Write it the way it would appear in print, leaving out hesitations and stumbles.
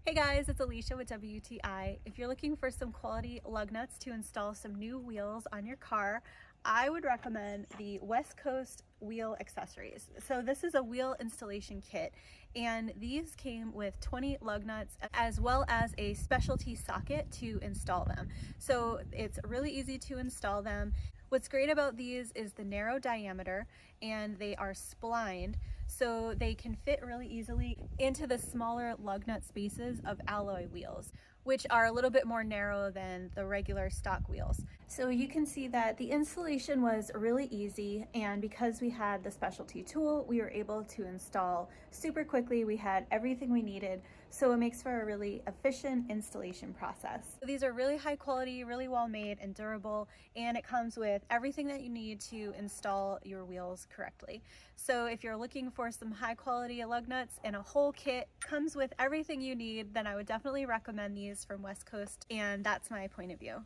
Hey guys, it's Alicia with WTI. If you're looking for some quality lug nuts to install some new wheels on your car, I would recommend the West Coast wheel accessories. So this is a wheel installation kit, and these came with 20 lug nuts as well as a specialty socket to install them. So it's really easy to install them. What's great about these is the narrow diameter, and they are splined, so they can fit really easily into the smaller lug nut spaces of alloy wheels, which are a little bit more narrow than the regular stock wheels. So you can see that the installation was really easy, and because we had the specialty tool, we were able to install super quickly. We had everything we needed, so it makes for a really efficient installation process. So these are really high quality, really well made and durable, and it comes with everything that you need to install your wheels correctly. So if you're looking for some high quality lug nuts and a whole kit comes with everything you need, then I would definitely recommend these from West Coast, and that's my point of view.